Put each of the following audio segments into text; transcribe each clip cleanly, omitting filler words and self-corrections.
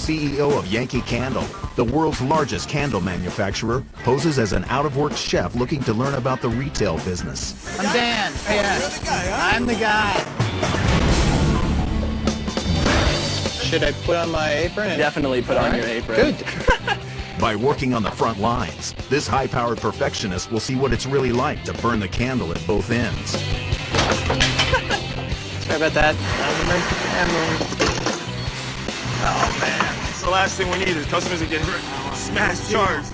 CEO of Yankee Candle, the world's largest candle manufacturer, poses as an out-of-work chef looking to learn about the retail business. I'm Dan. Oh, yeah. You're the guy, huh? I'm the guy. Should I put on my apron? Definitely put on your apron. Good. By working on the front lines, this high-powered perfectionist will see what it's really like to burn the candle at both ends. Sorry about that. Oh, man. It's the last thing we need is customers that get smashed jars.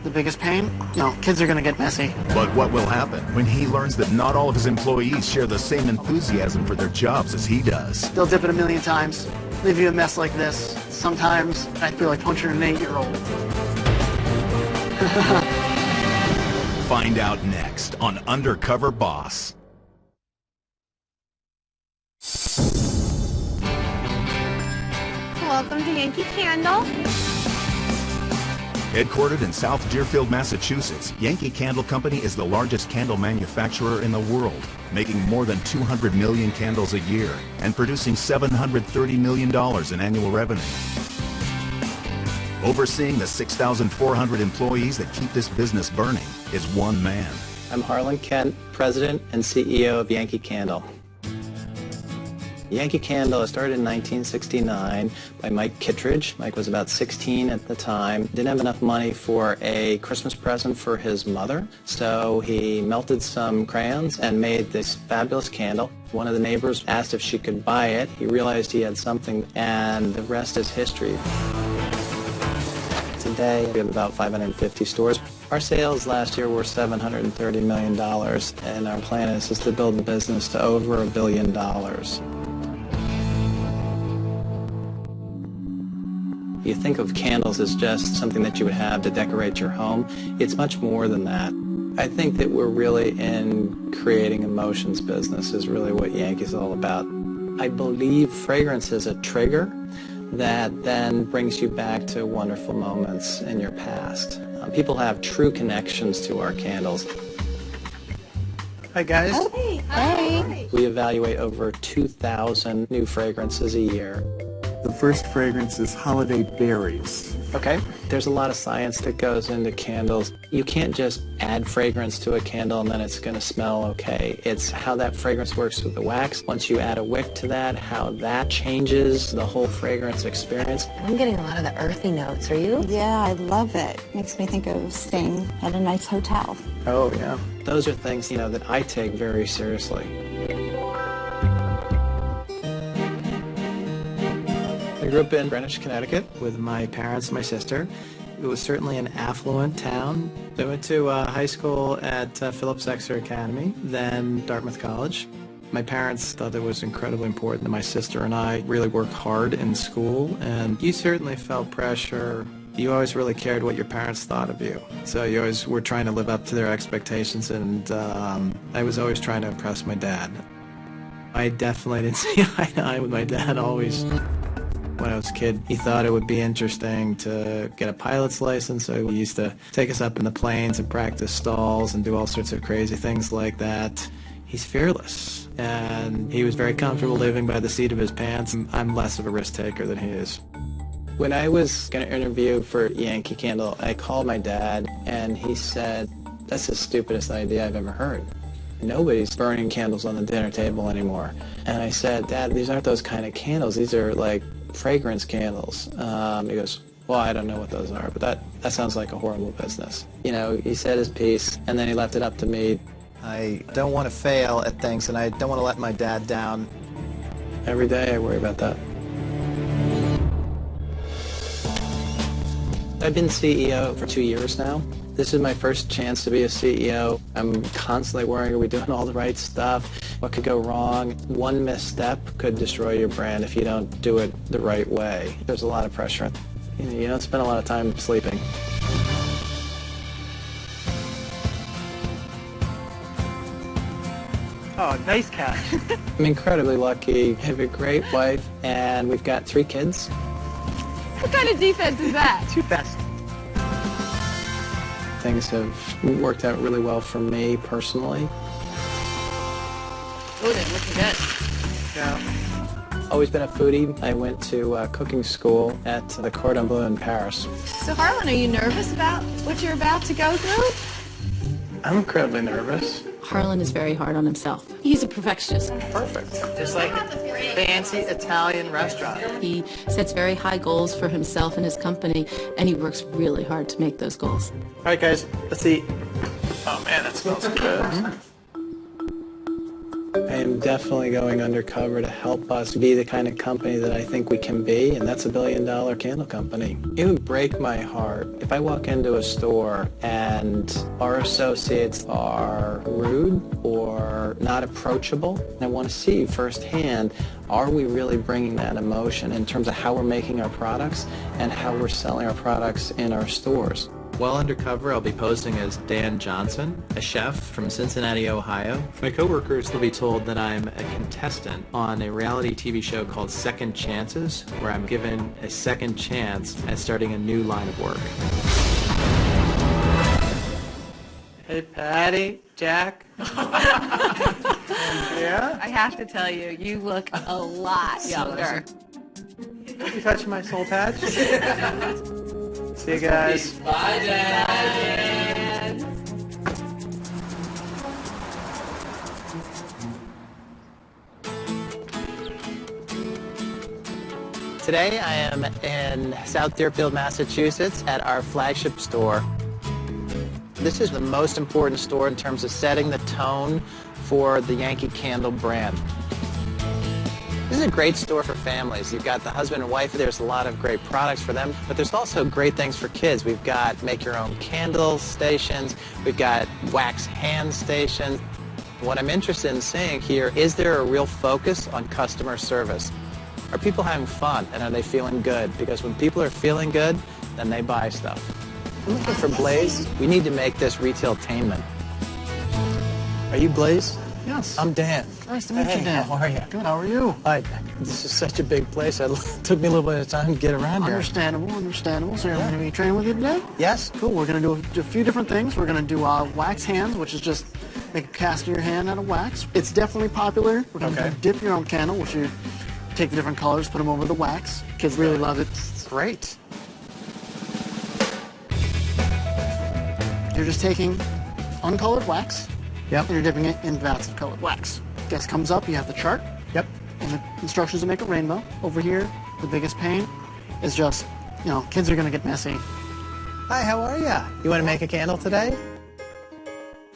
The biggest pain? No, kids are gonna get messy. But what will happen when he learns that not all of his employees share the same enthusiasm for their jobs as he does? They'll dip it a million times, leave you a mess like this. Sometimes I feel like punching an 8-year-old. Find out next on Undercover Boss. Welcome to Yankee Candle. Headquartered in South Deerfield, Massachusetts, Yankee Candle Company is the largest candle manufacturer in the world, making more than 200 million candles a year and producing $730 million in annual revenue. Overseeing the 6,400 employees that keep this business burning is one man. I'm Harlan Kent, President and CEO of Yankee Candle. Yankee Candle started in 1969 by Mike Kittredge. Mike was about 16 at the time. Didn't have enough money for a Christmas present for his mother, so he melted some crayons and made this fabulous candle. One of the neighbors asked if she could buy it. He realized he had something, and the rest is history. Today, we have about 550 stores. Our sales last year were $730 million, and our plan is to build the business to over $1 billion. You think of candles as just something that you would have to decorate your home. It's much more than that. I think that we're really in creating emotions business is really what Yankee's all about. I believe fragrance is a trigger that then brings you back to wonderful moments in your past. People have true connections to our candles. Hi, guys. Hey. Hi. We evaluate over 2,000 new fragrances a year. The first fragrance is Holiday Berries. Okay. There's a lot of science that goes into candles. You can't just add fragrance to a candle and then it's going to smell okay. It's how that fragrance works with the wax. Once you add a wick to that, how that changes the whole fragrance experience. I'm getting a lot of the earthy notes. Are you? Yeah, I love it. Makes me think of staying at a nice hotel. Oh, yeah. Those are things, that I take very seriously. I grew up in Greenwich, Connecticut with my parents and my sister. It was certainly an affluent town. I went to high school at Phillips Exeter Academy, then Dartmouth College. My parents thought it was incredibly important that my sister and I really worked hard in school, and you certainly felt pressure. You always really cared what your parents thought of you. So you always were trying to live up to their expectations, and I was always trying to impress my dad. I definitely didn't see eye to eye with my dad always. When I was a kid, he thought it would be interesting to get a pilot's license, so he used to take us up in the planes and practice stalls and do all sorts of crazy things like that. He's fearless, and he was very comfortable living by the seat of his pants. I'm less of a risk taker than he is. When I was going to interview for Yankee Candle, I called my dad, and he said, "That's the stupidest idea I've ever heard. Nobody's burning candles on the dinner table anymore." And I said, "Dad, these aren't those kind of candles. These are like fragrance candles." He goes, "Well, I don't know what those are, but that sounds like a horrible business." He said his piece, and then he left it up to me. I don't want to fail at things, and I don't want to let my dad down. Every day I worry about that. I've been CEO for 2 years now. This is my first chance to be a CEO. I'm constantly worrying, are we doing all the right stuff? What could go wrong? One misstep could destroy your brand if you don't do it the right way. There's a lot of pressure. You don't spend a lot of time sleeping. Oh, nice catch. I'm incredibly lucky. I have a great wife, and we've got 3 kids. What kind of defense is that? Too fast. Things have worked out really well for me personally. Oh, they're looking good. Yeah. Always been a foodie. I went to cooking school at the Cordon Bleu in Paris. So, Harlan, are you nervous about what you're about to go through? I'm incredibly nervous. Harlan is very hard on himself. He's a perfectionist. Perfect. Just like a fancy Italian restaurant. He sets very high goals for himself and his company, and he works really hard to make those goals. All right, guys, let's eat. Oh, man, that smells good. I am definitely going undercover to help us be the kind of company that I think we can be, and that's a billion-dollar candle company. It would break my heart if I walk into a store and our associates are rude or not approachable. I want to see firsthand, are we really bringing that emotion in terms of how we're making our products and how we're selling our products in our stores. While undercover, I'll be posing as Dan Johnson, a chef from Cincinnati, Ohio. My coworkers will be told that I'm a contestant on a reality TV show called Second Chances, where I'm given a second chance at starting a new line of work. Hey, Patty, Jack. Yeah? I have to tell you, you look a lot younger. You touching my soul patch? See you guys. Bye, Dad. Today I am in South Deerfield, Massachusetts at our flagship store. This is the most important store in terms of setting the tone for the Yankee Candle brand. This is a great store for families. You've got the husband and wife. There's a lot of great products for them, but there's also great things for kids. We've got make-your-own candle stations. We've got wax hand stations. What I'm interested in seeing here, is there a real focus on customer service? Are people having fun, and are they feeling good? Because when people are feeling good, then they buy stuff. I'm looking for Blaze. We need to make this retail-tainment. Are you Blaze? Yes. I'm Dan. Nice to meet you, Dan. How are you? Good, how are you? Hi. This is such a big place. It took me a little bit of time to get around here. Understandable. So you're going to be training with you today? Yes. Cool. We're going to do a few different things. We're going to do wax hands, which is just make a cast in your hand out of wax. It's definitely popular. We're going to dip your own candle, which you take the different colors, put them over the wax. Kids really love it. Great. You're just taking uncolored wax. Yep. And you're dipping it in vats of colored wax. Guess comes up, you have the chart. Yep. And the instructions to make a rainbow. Over here, the biggest pain is just, kids are going to get messy. Hi, how are ya? You want to make a candle today?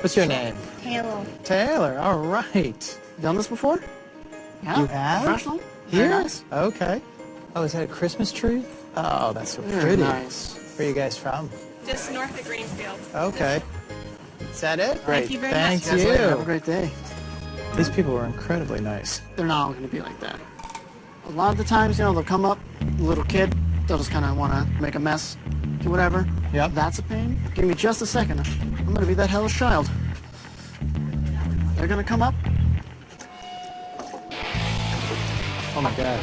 What's your name? Taylor. Taylor, all right. Done this before? Yeah. You have? Professional? Here? Very nice. Okay. Oh, is that a Christmas tree? Oh, that's so Very pretty. nice. Where are you guys from? Just north of Greenfield. Okay. Is that it? Thank you very Thank much. you. Have a great day. These people were incredibly nice. They're not all going to be like that. A lot of the times, they'll come up, little kid, they'll just kind of want to make a mess, do whatever. Yep. That's a pain. Give me just a second. I'm going to be that hellish child. They're going to come up. Oh my God.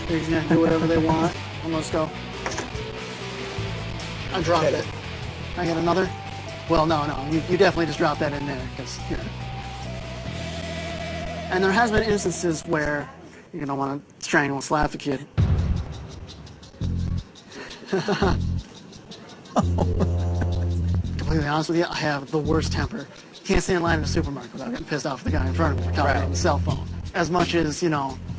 They're just going to do whatever they want. I'm going to go. I dropped it. I get another. Well, no. You definitely just dropped that in there. And there has been instances where you're going to want to strangle and slap the kid. Completely honest with you, I have the worst temper. Can't stay in line in a supermarket without getting pissed off at the guy in front of me talking on the cell phone. As much as, you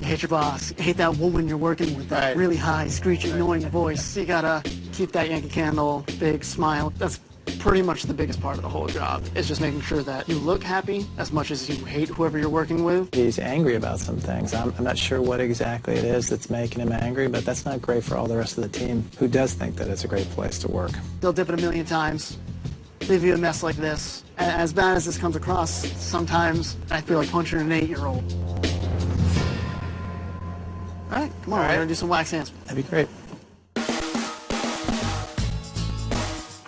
hate your boss, you hate that woman you're working with, that really high, screeching, annoying voice. You gotta keep that Yankee Candle, big smile. That's pretty much the biggest part of the whole job. It's just making sure that you look happy as much as you hate whoever you're working with. He's angry about some things. I'm not sure what exactly it is that's making him angry, but that's not great for all the rest of the team who does think that it's a great place to work. They'll dip it a million times, leave you a mess like this. As bad as this comes across, sometimes I feel like punching an 8-year-old. All right, come on, we're gonna do some wax hands. That'd be great.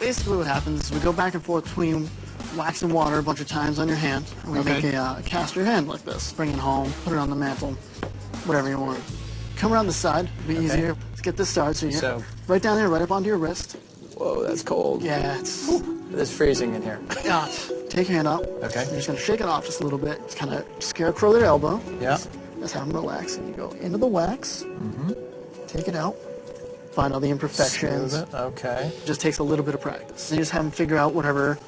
Basically what happens is we go back and forth between wax and water a bunch of times on your hand. And we make a cast your hand like this. Bring it home, put it on the mantle, whatever you want. Come around the side, it'll be easier. Let's get this started. So right down here, right up onto your wrist. Whoa, that's cold. Yeah, it's freezing in here. Take your hand up. Okay. You're just gonna shake it off just a little bit. Just kind of scarecrow their elbow. Yeah. Just have them relax, and you go into the wax, take it out, find all the imperfections. Smooth it. Okay. Just takes a little bit of practice. So you just have them figure out whatever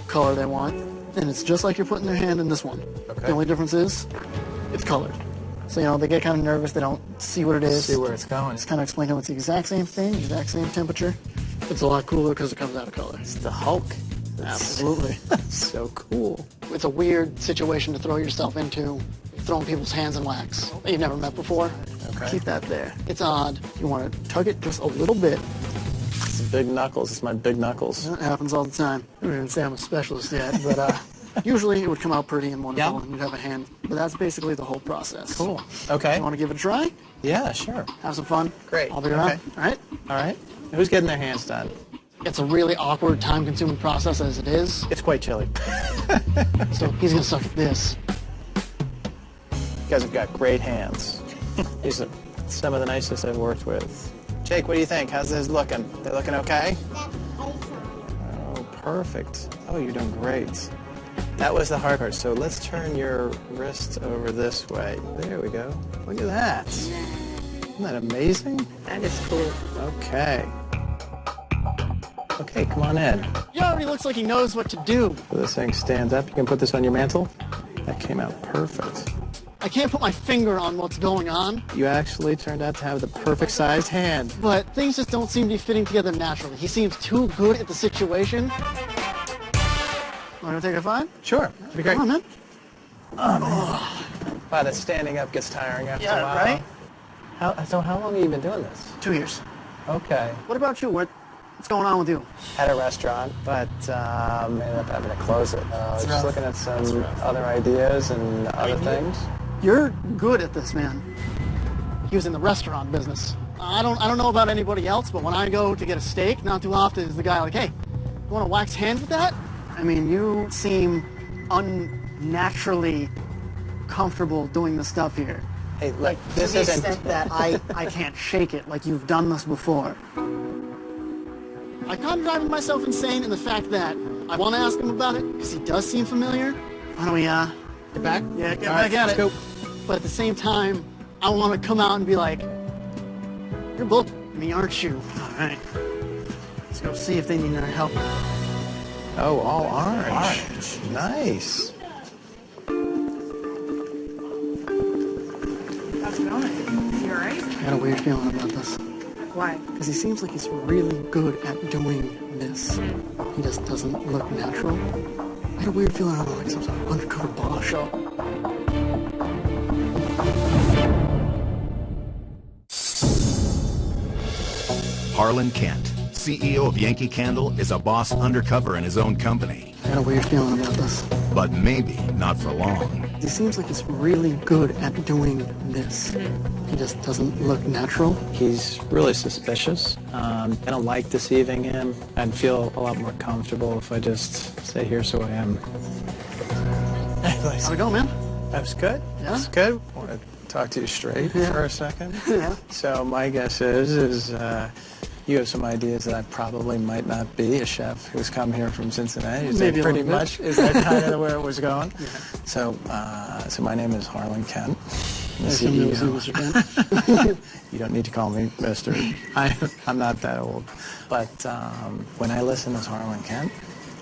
color they want, and it's just like you're putting their hand in this one. Okay. The only difference is it's colored. So, you know, they get kind of nervous, they don't see what it is. See where it's going. Just kind of explain to them it's the exact same thing, exact same temperature. It's a lot cooler because it comes out of color. It's the Hulk. Absolutely. So cool. It's a weird situation to throw yourself into, throwing people's hands in wax that you've never met before. Okay. Keep that there. It's odd. You want to tug it just a little bit. It's big knuckles. It's my big knuckles. That happens all the time. I don't even say I'm a specialist yet, but usually it would come out pretty and wonderful, and you'd have a hand. But that's basically the whole process. Cool. Okay. You want to give it a try? Yeah, sure. Have some fun? Great. I'll be around. Okay. All right? All right. Who's getting their hands done? It's a really awkward, time-consuming process as it is. It's quite chilly. So he's going to suck at this. You guys have got great hands. These are some of the nicest I've worked with. Jake, what do you think? How's this looking? They're looking okay? Oh, perfect. Oh, you're doing great. That was the hard part. So let's turn your wrist over this way. There we go. Look at that. Isn't that amazing? That is cool. Okay. Okay, come on in. He already looks like he knows what to do. So this thing stands up. You can put this on your mantle. That came out perfect. I can't put my finger on what's going on, You actually turned out to have the perfect sized hand. but things just don't seem to be fitting together naturally. He seems too good at the situation. Want to take a five? Sure. It'd be great. Come on, man. Oh, man. Wow, that standing up gets tiring after a Yeah, while. right? So how long have you been doing this? 2 years. Okay. What about you? What's going on with you? Had a restaurant, but ended up having to close it. I was just rough. looking at some other ideas and other things. You're good at this, man. He was in the restaurant business. I don't know about anybody else, but when I go to get a steak, not too often is the guy like, hey, you want to wax hands with that? I mean, you seem unnaturally comfortable doing the stuff here. Hey, look, this to the isn't... extent that I can't shake it like you've done this before. I'm kind of driving myself insane in the fact that I want to ask him about it because he does seem familiar. Why don't we get back? Yeah, get back at it. Go. But at the same time, I want to come out and be like, you're both me, aren't you? All right. Let's go see if they need any help. Oh, all orange. Nice. How's it going? You alright? I got a weird feeling about this. Why? Because he seems like he's really good at doing this. He just doesn't look natural. I had a weird feeling, I don't know, like some sort of undercover ball show. Harlan Kent, CEO of Yankee Candle, is a boss undercover in his own company. I had a weird feeling about this. But maybe not for long. He seems like he's really good at doing this. He just doesn't look natural. He's really suspicious. I don't like deceiving him. I'd feel a lot more comfortable if I just say, here's who I am. How'd it go, man? That was good. Yeah? That's good. I want to talk to you straight for a second. Yeah. So my guess is you have some ideas that I probably might not be a chef who's come here from Cincinnati. Is Maybe that a pretty little much? Is that kind of where it was going? Yeah. So my name is Harlan Kent. The Nice to meet you, CEO. Mr. Kent. You don't need to call me Mr. I'm not that old. But when I listen as Harlan Kent,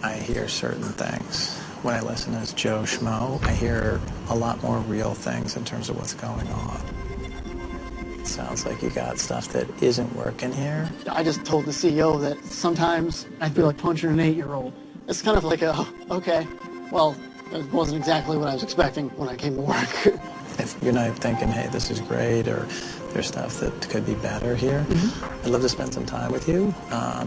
I hear certain things. When I listen as Joe Schmo, I hear a lot more real things in terms of what's going on. It sounds like you got stuff that isn't working here. I just told the CEO that sometimes I feel like punching an 8-year-old. It's kind of like okay, well, that wasn't exactly what I was expecting when I came to work. If you're not thinking, hey, this is great, or there's stuff that could be better here, I'd love to spend some time with you,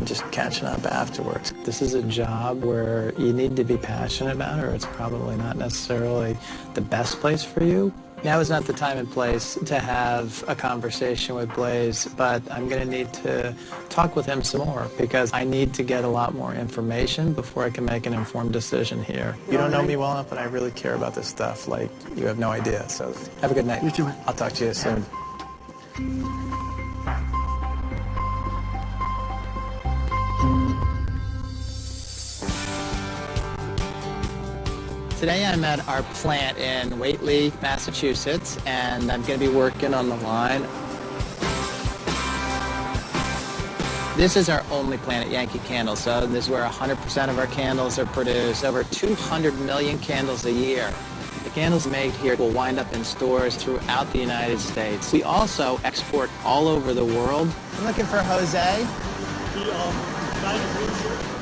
just catching up afterwards. This is a job where you need to be passionate about it, or it's probably not necessarily the best place for you. Now is not the time and place to have a conversation with Blaze, but I'm going to need to talk with him some more because I need to get a lot more information before I can make an informed decision here. You don't know me well enough, but I really care about this stuff like you have no idea. So have a good night. You too, man. I'll talk to you soon. Today I'm at our plant in Whately, Massachusetts, and I'm going to be working on the line. This is our only plant at Yankee Candles, so this is where 100% of our candles are produced. Over 200 million candles a year. The candles made here will wind up in stores throughout the United States. We also export all over the world. I'm looking for Jose.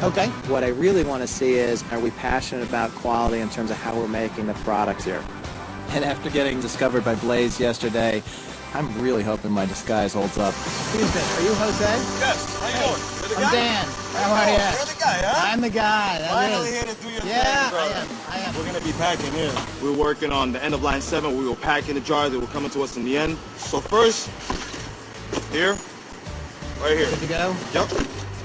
Okay. What I really want to see is, are we passionate about quality in terms of how we're making the products here? And after getting discovered by Blaze yesterday, I'm really hoping my disguise holds up. Excuse me, are you Jose? Yes, how you doing? You're the guy? I'm Dan. How are you? You're the guy, huh? I'm the guy. That Finally is. here to do your Yeah, thing, I am. We're going to be packing here. We're working on the end of line 7. We will pack in the jars that will come into us in the end. So first, here, right here. Good to go? Yep.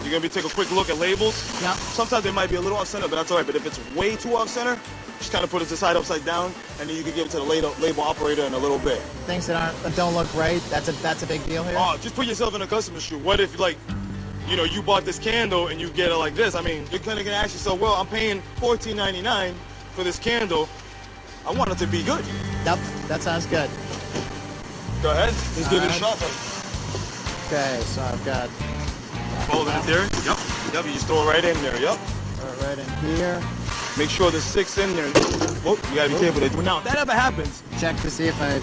You're going to take a quick look at labels. Yep. Sometimes they might be a little off-center, but that's all right. But if it's way too off-center, just kind of put it aside upside down, and then you can give it to the label operator in a little bit. Things that don't look right, that's a big deal here? Oh, just put yourself in a customer's shoe. What if, like, you know, you bought this candle and you get it like this? I mean, you're kind of going to ask yourself, well, I'm paying $14.99 for this candle. I want it to be good. Yep, that sounds good. Go ahead. Let's give it a shot. Okay, so I've got... Fold it in there. Yep. Yep, you just throw it right in there. Yep. Throw it right in here. Make sure there's 6 in there. Oh, you got to be careful. Now, if that ever happens, check to see if I...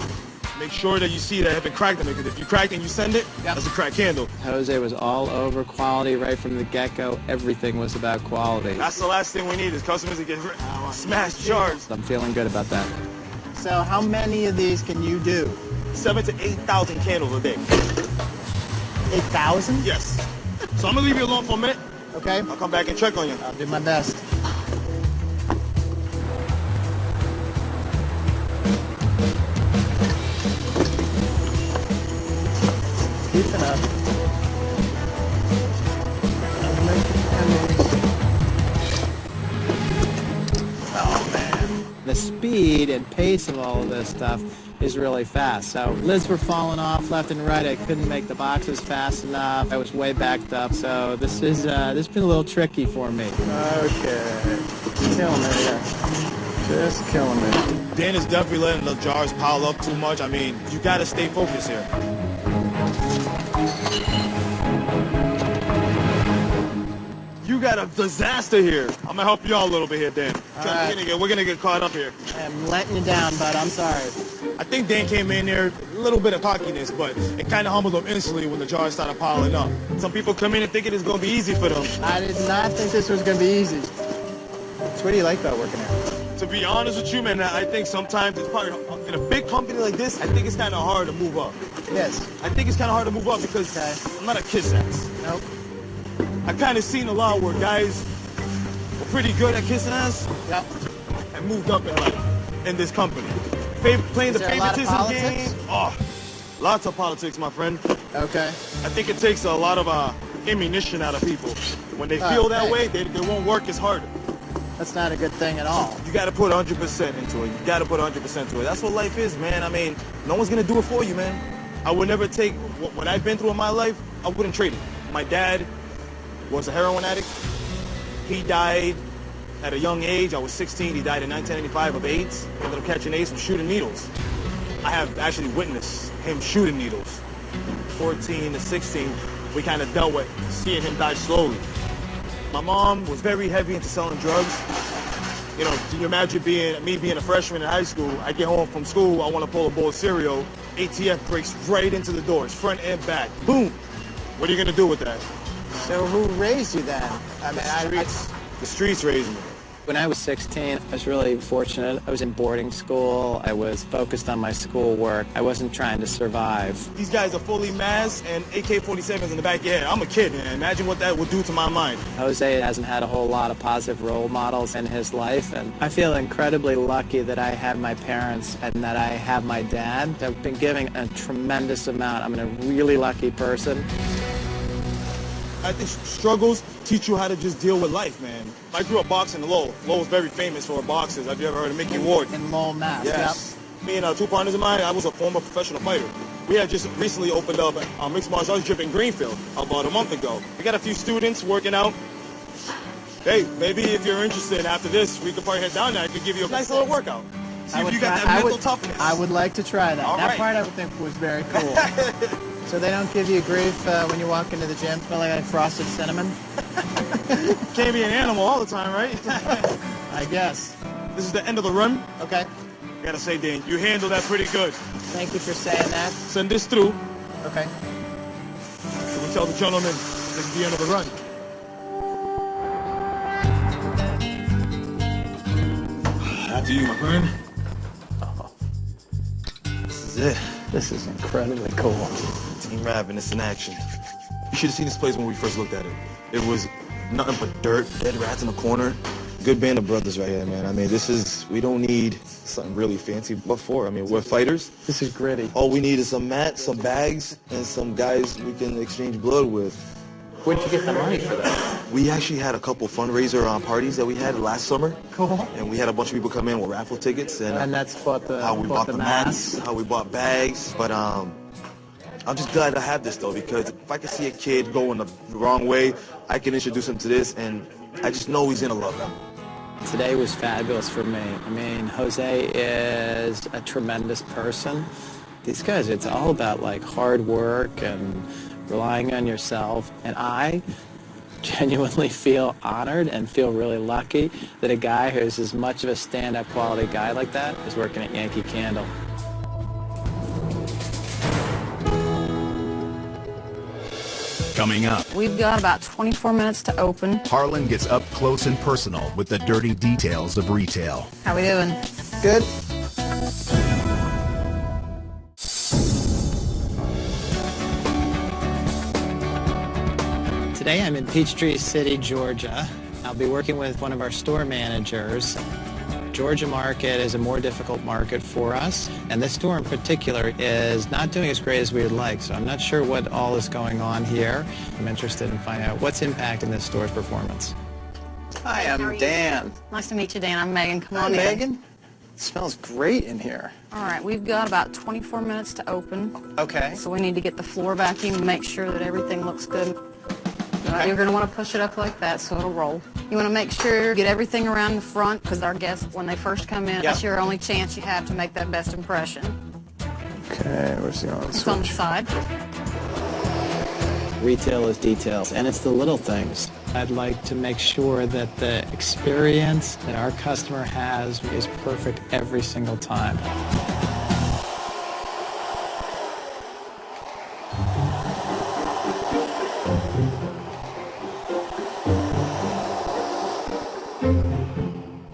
make sure that you see that it haven't cracked it, because if you crack it and you send it, that's a cracked candle. Jose was all over quality right from the get-go. Everything was about quality. That's the last thing we need is customers to get smashed jars. I'm feeling good about that. So how many of these can you do? 7,000 to 8,000 candles a day. 8,000? Yes. So I'm going to leave you alone for a minute. Okay. I'll come back and check on you. I'll do my best. Keeping up. Oh man. The speed and pace of all of this stuff is really fast. So lids were falling off left and right. I couldn't make the boxes fast enough. I was way backed up. So this has been a little tricky for me. Okay. Killing me here. Just killing me. Dan is definitely letting the jars pile up too much. I mean, you got to stay focused here. You got a disaster here. I'm gonna help you out a little bit here, Dan. We're gonna get caught up here. I'm letting you down, bud. I'm sorry. I think Dan came in there a little bit of cockiness, but it kind of humbled him instantly when the jars started piling up. Some people come in and thinking it's gonna be easy for them. I did not think this was gonna be easy. So what do you like about working here? To be honest with you, man, I think sometimes it's probably in a big company like this. I think it's kind of hard to move up. Yes. I think it's kind of hard to move up because I'm not a kiss ass. Nope. I kind of seen a lot where guys were pretty good at kissing ass. Yep. And moved up in life in this company. Playing the favoritism game. Oh, lots of politics, my friend. Okay. I think it takes a lot of ammunition out of people. When they feel that way, they won't work as hard. That's not a good thing at all. You got to put 100% into it. You got to put 100% into it. That's what life is, man. I mean, no one's going to do it for you, man. I would never take what I've been through in my life. I wouldn't trade it. My dad was a heroin addict. He died at a young age. I was 16. He died in 1995 of AIDS. Ended up catching AIDS from shooting needles. I have actually witnessed him shooting needles. 14 to 16, we kind of dealt with seeing him die slowly. My mom was very heavy into selling drugs. You know, can you imagine me being a freshman in high school? I get home from school, I want to pull a bowl of cereal. ATF breaks right into the doors, front and back. Boom! What are you going to do with that? So who raised you then? I mean, the streets raised me. When I was 16, I was really fortunate. I was in boarding school. I was focused on my schoolwork. I wasn't trying to survive. These guys are fully masked and AK-47s in the back of your head. I'm a kid, man. Imagine what that would do to my mind. Jose hasn't had a whole lot of positive role models in his life, and I feel incredibly lucky that I have my parents and that I have my dad. I've been giving a tremendous amount. I'm a really lucky person. I think struggles teach you how to just deal with life, man. I grew up boxing in Lowell. Lowell's very famous for boxers. Have you ever heard of Mickey Ward? In Lowell, Mass. Yes. Yep. Me and 2 partners of mine, I was a former professional fighter. We had just recently opened up a mixed martial arts gym in Greenfield about a month ago. We got a few students working out. Hey, maybe if you're interested after this, we could probably head down there. I could give you a nice little workout. See if you got that mental toughness. I would like to try that. That part I would think was very cool. So they don't give you grief when you walk into the gym, smelling like frosted cinnamon? Can't be an animal all the time, right? I guess. This is the end of the run. Okay. I gotta say, Dan, you handled that pretty good. Thank you for saying that. Send this through. Okay. So we tell the gentleman this is the end of the run. After you, my friend. This is it. This is incredibly cool. Team Rap, and it's in action. You should have seen this place when we first looked at it. It was nothing but dirt, dead rats in the corner. Good band of brothers right here, man. I mean, we don't need something really fancy. What for? I mean, we're fighters. This is gritty. All we need is some mats, some bags, and some guys we can exchange blood with. Where'd you get the money for that? We actually had a couple fundraiser parties that we had last summer. Cool. And we had a bunch of people come in with raffle tickets. And that's how we bought the mats, how we bought bags. But I'm just glad to have this, though, because if I can see a kid going the wrong way, I can introduce him to this, and I just know he's going to love it. Today was fabulous for me. I mean, Jose is a tremendous person. These guys, it's all about, like, hard work and relying on yourself. And I genuinely feel honored and feel really lucky that a guy who's as much of a stand-up quality guy like that is working at Yankee Candle. Coming up, We've got about 24 minutes to open. Harlan gets up close and personal with the dirty details of retail. How we doing? Good. Today I'm in Peachtree City, Georgia. I'll be working with one of our store managers. Georgia market is a more difficult market for us, and this store in particular is not doing as great as we would like, so I'm not sure what all is going on here. I'm interested in finding out what's impacting this store's performance. Hi, I'm Dan. Nice to meet you, Dan. I'm Megan. Come Hi, on in. Megan. It smells great in here. All right, we've got about 24 minutes to open. Okay. So we need to get the floor vacuum and make sure that everything looks good. Okay. You're going to want to push it up like that so it'll roll. You want to make sure you get everything around the front because our guests, when they first come in, that's your only chance you have to make that best impression. Okay, where's the on switch? It's on the side. Retail is details, and it's the little things. I'd like to make sure that the experience that our customer has is perfect every single time.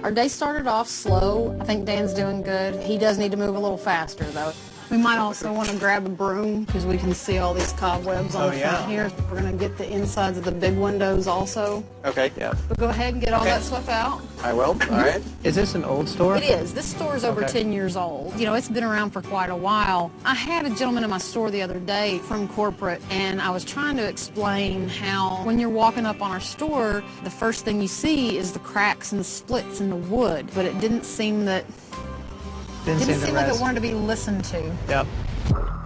Our day started off slow. I think Dan's doing good. He does need to move a little faster, though. We might also want to grab a broom because we can see all these cobwebs on the front here. We're going to get the insides of the big windows also. Okay, yeah. But go ahead and get all that swept out. I will. All right. Is this an old store? It is. This store is over 10 years old. You know, it's been around for quite a while. I had a gentleman in my store the other day from corporate, and I was trying to explain how when you're walking up on our store, the first thing you see is the cracks and the splits in the wood, but it didn't seem that Didn't seem like it wanted to be listened to. Yep.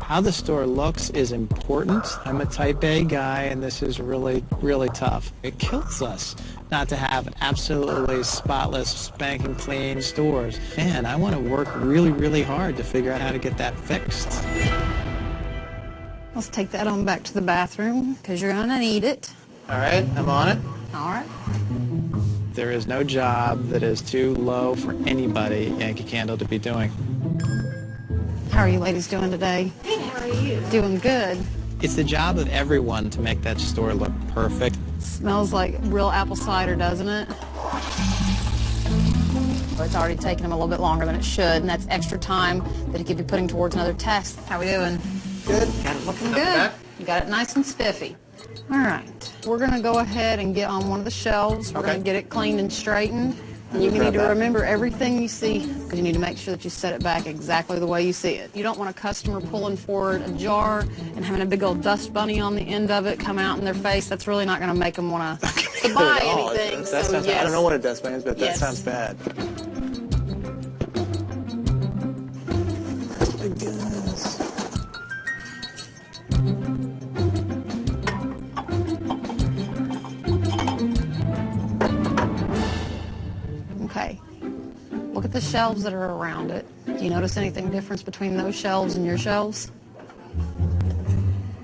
How the store looks is important. I'm a type A guy, and this is really, really tough. It kills us not to have absolutely spotless, spanking clean stores. Man, I want to work really, really hard to figure out how to get that fixed. Let's take that on back to the bathroom, because you're going to need it. All right, I'm on it. All right. There is no job that is too low for anybody at Yankee Candle to be doing. How are you ladies doing today? Hey, how are you? Doing good. It's the job of everyone to make that store look perfect. Smells like real apple cider, doesn't it? It's already taken them a little bit longer than it should, and that's extra time that it could be putting towards another test. How we doing? Good. Got it looking good. You got it nice and spiffy. All right. We're going to go ahead and get on one of the shelves. We're going to get it cleaned and straightened. And you need to remember everything you see, because you need to make sure that you set it back exactly the way you see it. You don't want a customer pulling forward a jar and having a big old dust bunny on the end of it come out in their face. That's really not going to make them want to buy anything. That sounds bad. I don't know what a dust bunny is, but that sounds bad. My goodness. at the shelves that are around it. Do you notice anything difference between those shelves and your shelves?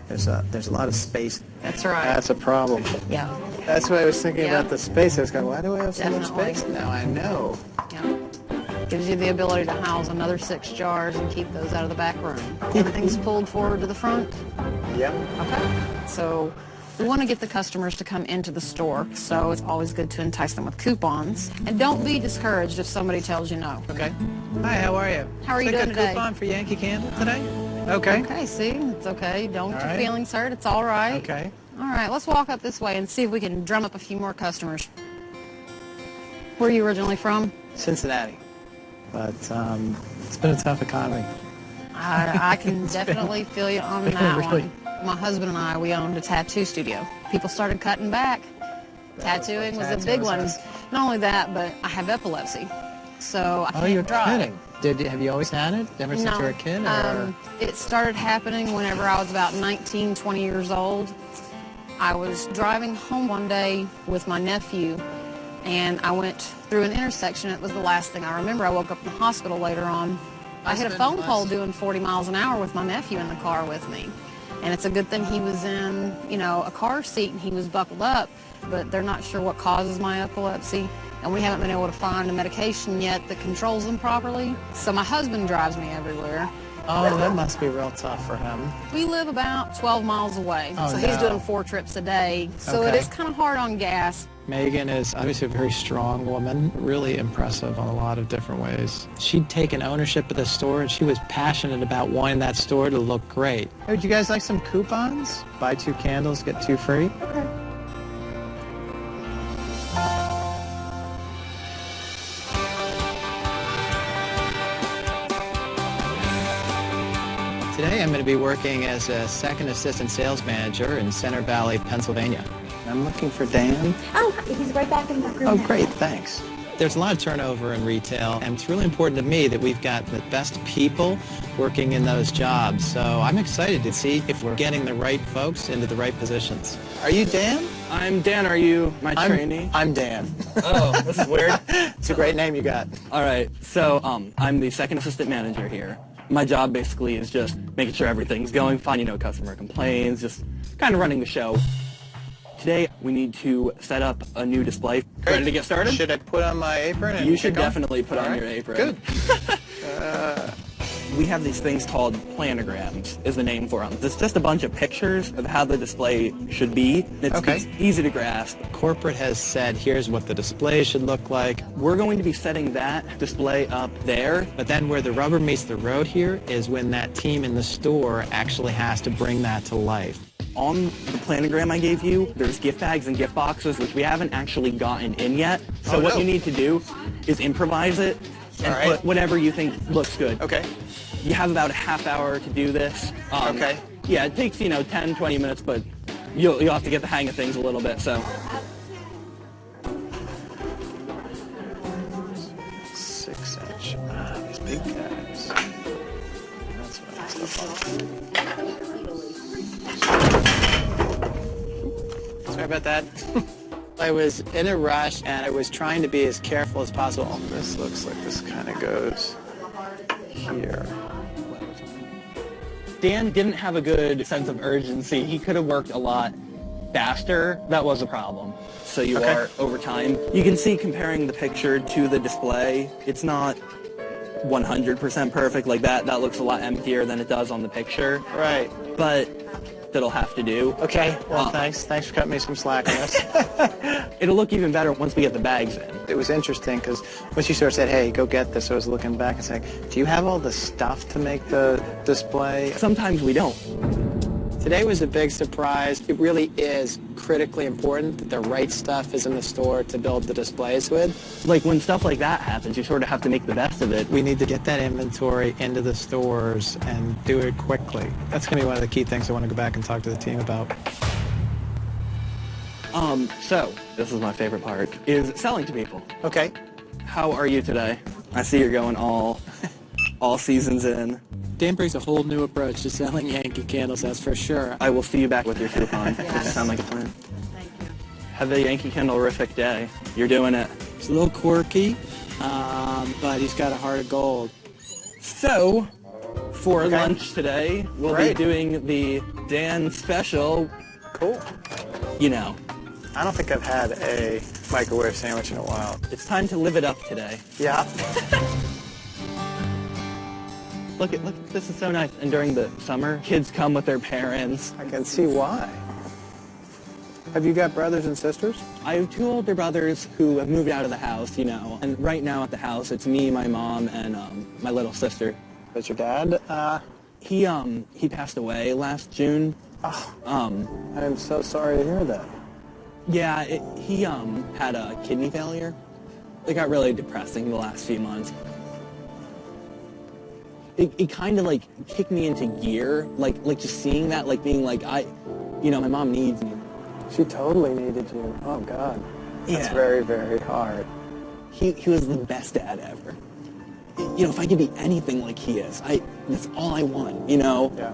There's a lot of space. That's right. That's a problem. Yeah. That's why I was thinking Yeah. about the space. I was going, why do I have so much Definitely. space? Now I know. Yeah. Gives you the ability to house another 6 jars and keep those out of the back room. Everything's pulled forward to the front. Yep. Okay. So we want to get the customers to come into the store, so it's always good to entice them with coupons. And don't be discouraged if somebody tells you no. Okay. Hi, how are you? How are you doing a today? coupon for Yankee Candle today? Okay. Okay, see? It's okay. Don't get All your right. feelings hurt. It's all right. Okay. All right, let's walk up this way and see if we can drum up a few more customers. Where are you originally from? Cincinnati. But it's been a tough economy. I can definitely feel you on that Really? one. My husband and I, we owned a tattoo studio. People started cutting back. Tattooing was a big one. Not only that, but I have epilepsy, so I can't you're drive. kidding. Have you always had it? Ever since you were a kid? Or? It started happening whenever I was about 19, 20 years old. I was driving home one day with my nephew, and I went through an intersection. It was the last thing I remember. I woke up in the hospital later on. I hit a phone pole doing 40 miles an hour with my nephew in the car with me. And it's a good thing he was in, a car seat and he was buckled up, but they're not sure what causes my epilepsy. And we haven't been able to find a medication yet that controls them properly. So my husband drives me everywhere. Oh, that must be real tough for him. We live about 12 miles away, Oh, so he's no. doing 4 trips a day. So it Okay. is kind of hard on gas. Megan is obviously a very strong woman, really impressive on a lot of different ways. She'd taken ownership of the store, and she was passionate about wanting that store to look great. Hey, would you guys like some coupons? Buy 2 candles, get 2 free? Okay. Today I'm going to be working as a second assistant sales manager in Center Valley, Pennsylvania. I'm looking for Dan. Oh, he's right back in the room. Oh, great, thanks. There's a lot of turnover in retail, and it's really important to me that we've got the best people working in those jobs. So I'm excited to see if we're getting the right folks into the right positions. Are you Dan? I'm Dan. Are you my trainee? I'm Dan. Oh, this is weird. It's a great name you got. All right. So I'm the second assistant manager here. My job basically is just making sure everything's going fine, customer complaints, just kind of running the show. Today, we need to set up a new display. Ready to get started? Should I put on my apron? And You should kick off? definitely put All on right. your apron. Good. We have these things called planograms, is the name for them. It's just a bunch of pictures of how the display should be. It's easy to grasp. Corporate has said, here's what the display should look like. We're going to be setting that display up there. But then where the rubber meets the road here is when that team in the store actually has to bring that to life. On the planogram I gave you, there's gift bags and gift boxes, which we haven't actually gotten in yet. So what you need to do is improvise it and put whatever you think looks good. Okay. You have about a half hour to do this. Okay. Yeah, it takes, 10, 20 minutes, but you'll have to get the hang of things a little bit, so. 6-inch. These big guys. That's what I Sorry about that. I was in a rush, and I was trying to be as careful as possible. This looks like this kind of goes here. Dan didn't have a good sense of urgency. He could have worked a lot faster. That was a problem. So you are over time. You can see comparing the picture to the display, it's not 100% perfect like that. That looks a lot emptier than it does on the picture. Right. But that'll have to do. Okay, well, thanks. Thanks for cutting me some slack on this. It'll look even better once we get the bags in. It was interesting because once you sort of said, hey, go get this, I was looking back and saying, do you have all the stuff to make the display? Sometimes we don't. Today was a big surprise. It really is critically important that the right stuff is in the store to build the displays with. Like when stuff like that happens, you sort of have to make the best of it. We need to get that inventory into the stores and do it quickly. That's going to be one of the key things I want to go back and talk to the team about. So, this is my favorite part, is selling to people. Okay. How are you today? I see you're going all seasons in. Dan brings a whole new approach to selling Yankee candles, that's for sure. I will see you back with your coupon. Yes. Does it sound like a plan? Thank you. Have a Yankee candle-rific day. You're doing it. It's a little quirky. but he's got a heart of gold. So, for lunch today, we'll be doing the Dan special. Cool. You know. I don't think I've had a microwave sandwich in a while. It's time to live it up today. Yeah. Look, this is so nice. And during the summer, kids come with their parents. I can see why. Have you got brothers and sisters? I have 2 older brothers who have moved out of the house, you know. And right now at the house, it's me, my mom, and my little sister. Is your dad? He passed away last June. Oh, I'm so sorry to hear that. Yeah, he had a kidney failure. It got really depressing the last few months. It kind of like kicked me into gear, like just seeing that, like being like, my mom needs me. She totally needed you. Oh God, that's Yeah. very, very hard. He was the best dad ever. You know, if I could be anything like he is, that's all I want, you know? Yeah.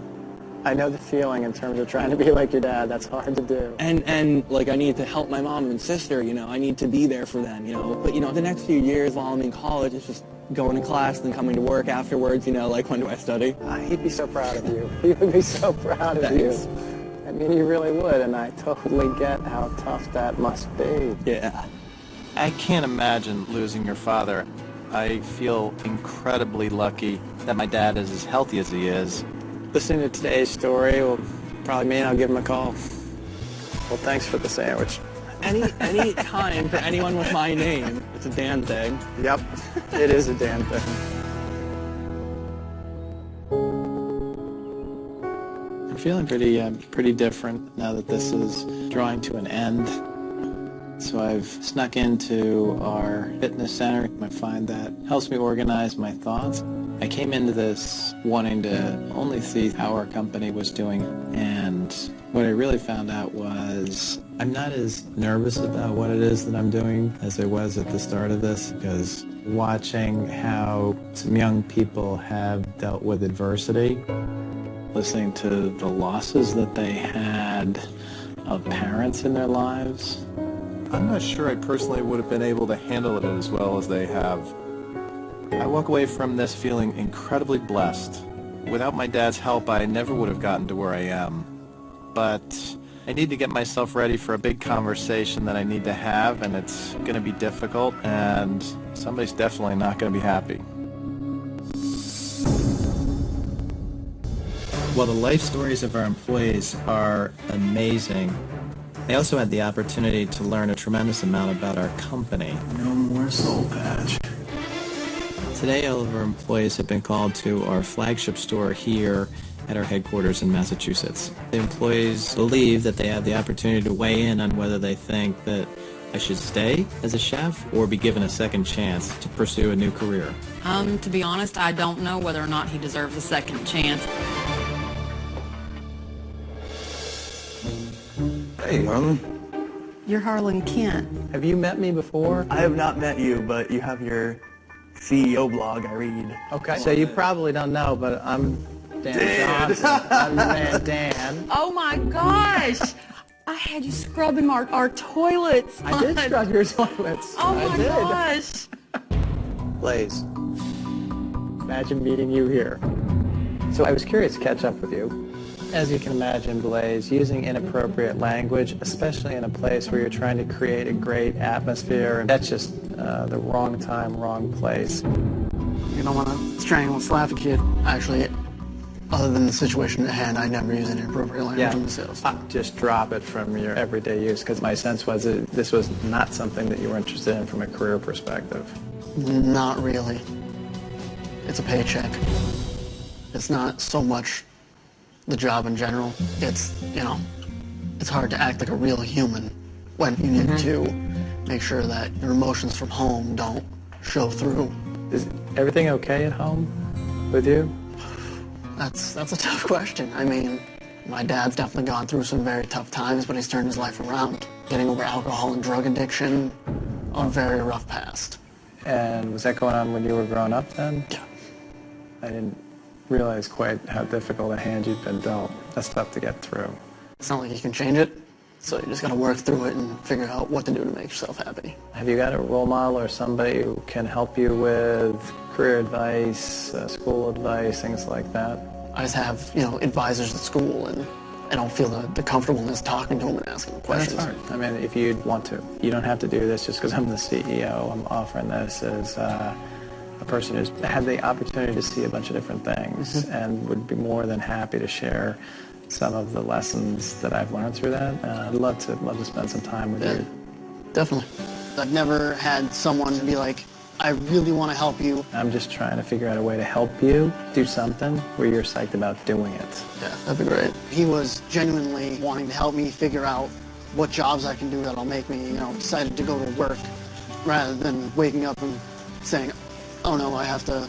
I know the feeling in terms of trying to be like your dad. That's hard to do. And like I need to help my mom and sister, you know, I need to be there for them, you know. But, you know, the next few years while I'm in college, it's just going to class and then coming to work afterwards, you know, like when do I study? He'd be so proud of you. He would be so proud of you. I mean, he really would, and I totally get how tough that must be. Yeah. I can't imagine losing your father. I feel incredibly lucky that my dad is as healthy as he is. Listening to today's story will probably mean I'll give him a call. Well, thanks for the sandwich. Any time for anyone with my name, it's a Dan thing. Yep, it is a Dan thing. I'm feeling pretty different now that this is drawing to an end. So I've snuck into our fitness center. I find that helps me organize my thoughts. I came into this wanting to only see how our company was doing, and what I really found out was I'm not as nervous about what it is that I'm doing as I was at the start of this, because watching how some young people have dealt with adversity, listening to the losses that they had of parents in their lives, I'm not sure I personally would have been able to handle it as well as they have. I walk away from this feeling incredibly blessed. Without my dad's help, I never would have gotten to where I am. But I need to get myself ready for a big conversation that I need to have, and it's going to be difficult, and somebody's definitely not going to be happy. While the life stories of our employees are amazing, I also had the opportunity to learn a tremendous amount about our company. No more soul patch. Today, all of our employees have been called to our flagship store here at our headquarters in Massachusetts. The employees believe that they have the opportunity to weigh in on whether they think that I should stay as a chef or be given a second chance to pursue a new career. To be honest, I don't know whether or not he deserves a second chance. Hey, Harlan. You're Harlan Kent. Have you met me before? I have not met you, but you have your CEO blog I read. Okay. So you probably don't know, but I'm Dan Johnson. I'm your man Dan. Oh my gosh! I had you scrubbing our toilets. I did scrub your toilets. Oh I my did. gosh! Blaze, imagine meeting you here. So I was curious to catch up with you. As you can imagine, Blaze, using inappropriate language, especially in a place where you're trying to create a great atmosphere, that's just the wrong time, wrong place. You don't want to strangle and slap a kid. Actually, other than the situation at hand, I never use any inappropriate language in the sales. Just drop it from your everyday use, because my sense was that this was not something that you were interested in from a career perspective. Not really. It's a paycheck. It's not so much the job in general. It's, it's hard to act like a real human when you need to make sure that your emotions from home don't show through. Is everything okay at home with you? That's a tough question. I mean, my dad's definitely gone through some very tough times, but he's turned his life around. Getting over alcohol and drug addiction, a very rough past. And was that going on when you were growing up then? Yeah. I didn't realize quite how difficult a hand you'd been dealt. That's tough to get through. It's not like you can change it. So you just got to work through it and figure out what to do to make yourself happy. Have you got a role model or somebody who can help you with career advice, school advice, things like that? I just have, advisors at school, and I don't feel the comfortableness talking to them and asking them questions. That's hard. I mean, if you'd want to. You don't have to do this just because I'm the CEO. I'm offering this as a person who's had the opportunity to see a bunch of different things and would be more than happy to share some of the lessons that I've learned through that. I'd love to spend some time with you. Definitely. I've never had someone be like, I really want to help you. I'm just trying to figure out a way to help you do something where you're psyched about doing it. Yeah, that'd be great. He was genuinely wanting to help me figure out what jobs I can do that'll make me, excited to go to work, rather than waking up and saying, oh no, I have to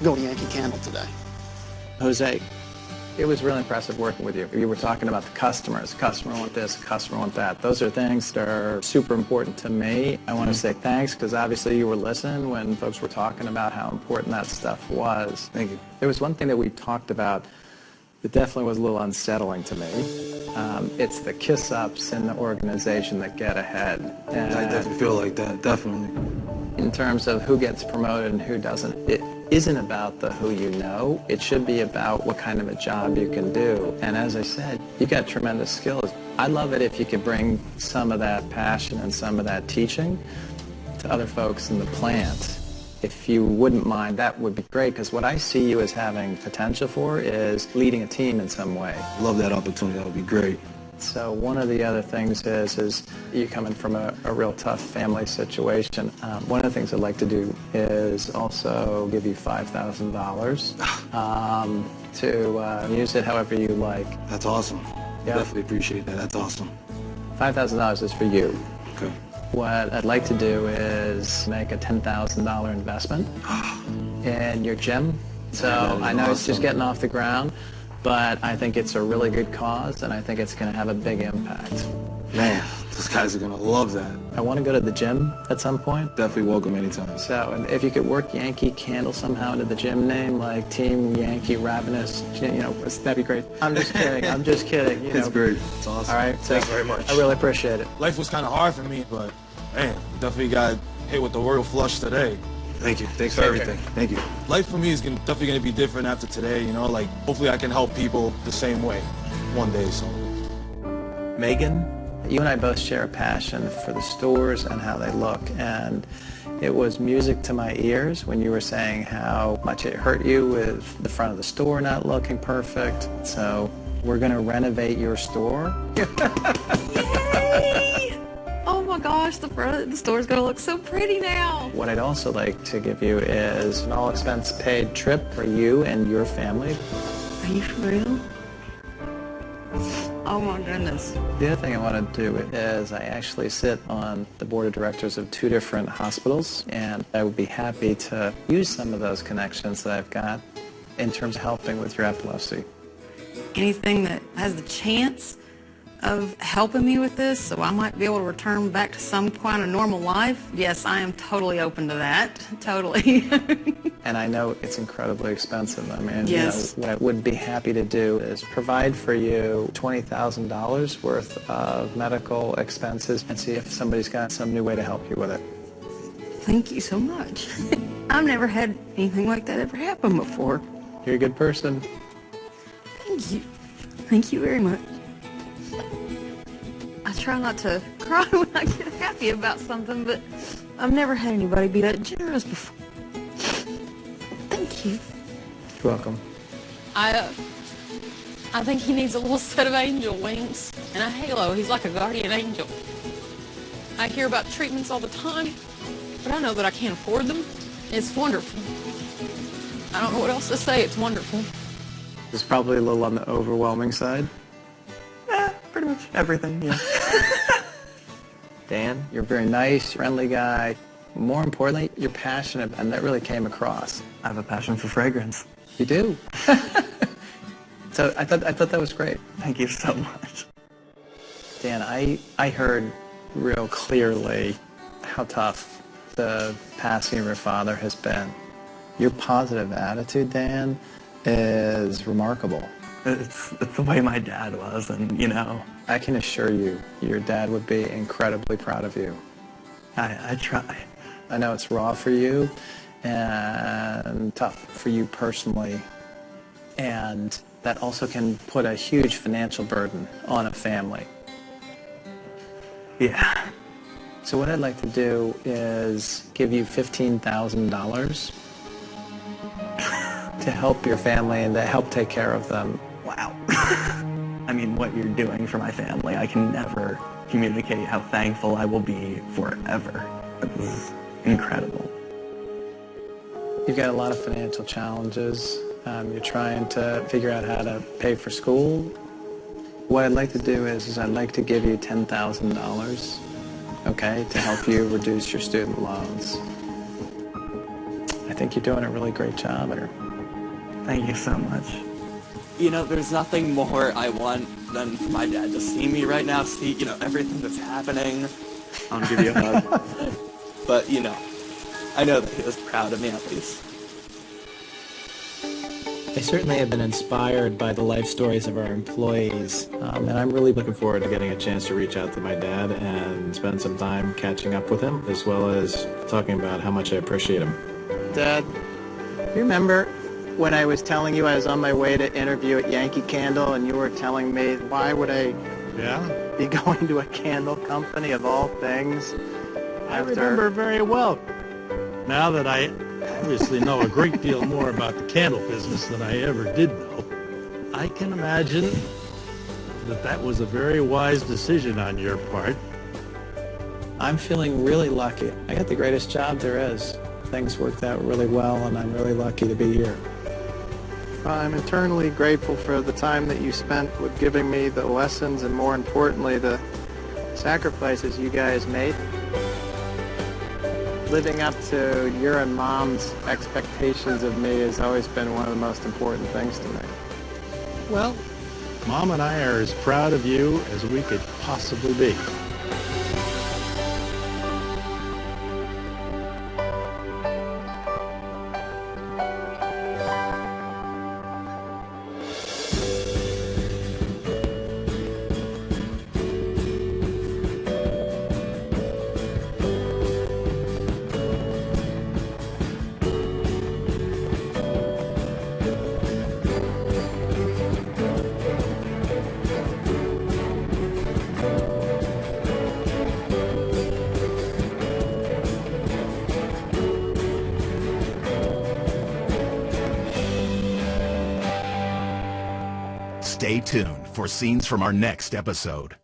go to Yankee Candle today. Jose, it was really impressive working with you. You were talking about the customers. Customer want this, customer want that. Those are things that are super important to me. I want to say thanks because obviously you were listening when folks were talking about how important that stuff was. Thank you. There was one thing that we talked about that definitely was a little unsettling to me. It's the kiss-ups in the organization that get ahead. And I definitely feel like that, definitely. in terms of who gets promoted and who doesn't, it isn't about the who you know. It should be about what kind of a job you can do. And as I said, you got tremendous skills. I'd love it if you could bring some of that passion and some of that teaching to other folks in the plant. If you wouldn't mind, that would be great, because what I see you as having potential for is leading a team in some way. Love that opportunity. That would be great. So one of the other things is you coming from a real tough family situation. One of the things I'd like to do is also give you $5,000 to use it however you like. That's awesome. Yeah. Definitely appreciate that. That's awesome. $5,000 is for you. Okay. What I'd like to do is make a $10,000 investment in your gym. So I know it's just getting off the ground, but I think it's a really good cause, and I think it's going to have a big impact. Man, those guys are going to love that. I want to go to the gym at some point. Definitely welcome anytime. So and if you could work Yankee Candle somehow into the gym name, like Team Yankee Ravenous, that'd be great. I'm just kidding. I'm just kidding. It's great. It's awesome. All right. Thanks very much. I really appreciate it. Life was kind of hard for me, but man, definitely got hit with the royal flush today. Thank you. Thanks for everything. Thank you. Life for me is definitely going to be different after today, like hopefully I can help people the same way one day. So, Megan, you and I both share a passion for the stores and how they look, and it was music to my ears when you were saying how much it hurt you with the front of the store not looking perfect. So we're going to renovate your store. Oh my gosh, the front of the store's gonna look so pretty now. What I'd also like to give you is an all-expense paid trip for you and your family. Are you for real? Oh my goodness. The other thing I want to do is I actually sit on the board of directors of 2 different hospitals, and I would be happy to use some of those connections that I've got in terms of helping with your epilepsy. Anything that has the chance of helping me with this so I might be able to return back to some kind of normal life, yes, I am totally open to that. Totally. And I know it's incredibly expensive. I mean, yes. What I would be happy to do is provide for you $20,000 worth of medical expenses and see if somebody's got some new way to help you with it. Thank you so much. I've never had anything like that ever happen before. You're a good person. Thank you. Thank you very much. I try not to cry when I get happy about something, but I've never had anybody be that generous before. Thank you. You're welcome. I think he needs a little set of angel wings and a halo. He's like a guardian angel. I hear about treatments all the time, but I know that I can't afford them. It's wonderful. I don't know what else to say. It's wonderful. It's probably a little on the overwhelming side. Pretty much everything, yeah. Dan, you're a very nice, friendly guy. More importantly, you're passionate, and that really came across. I have a passion for fragrance. You do? So I thought that was great. Thank you so much. Dan, I heard real clearly how tough the passing of your father has been. Your positive attitude, Dan, is remarkable. It's the way my dad was, and you know. I can assure you, your dad would be incredibly proud of you. I try. I know it's raw for you and tough for you personally, and that also can put a huge financial burden on a family. Yeah. So what I'd like to do is give you $15,000 to help your family and to help take care of them. Wow. I mean, what you're doing for my family, I can never communicate how thankful I will be forever. This is incredible. You've got a lot of financial challenges. You're trying to figure out how to pay for school. What I'd like to do is I'd like to give you $10,000, okay, to help you reduce your student loans. I think you're doing a really great job here. Thank you so much. You know, there's nothing more I want than for my dad to see me right now, see, you know, everything that's happening. I'll give you a hug. But, you know, I know that he was proud of me at least. I certainly have been inspired by the life stories of our employees, and I'm really looking forward to getting a chance to reach out to my dad and spend some time catching up with him, as well as talking about how much I appreciate him. Dad, you remember when I was telling you I was on my way to interview at Yankee Candle, and you were telling me, why would I be going to a candle company of all things? I remember very well. Now that I obviously know a great deal more about the candle business than I ever did know, I can imagine that that was a very wise decision on your part. I'm feeling really lucky. I got the greatest job there is. Things worked out really well, and I'm really lucky to be here. I'm eternally grateful for the time that you spent with giving me the lessons and, more importantly, the sacrifices you guys made. Living up to your and Mom's expectations of me has always been one of the most important things to me. Well, Mom and I are as proud of you as we could possibly be. Stay tuned for scenes from our next episode.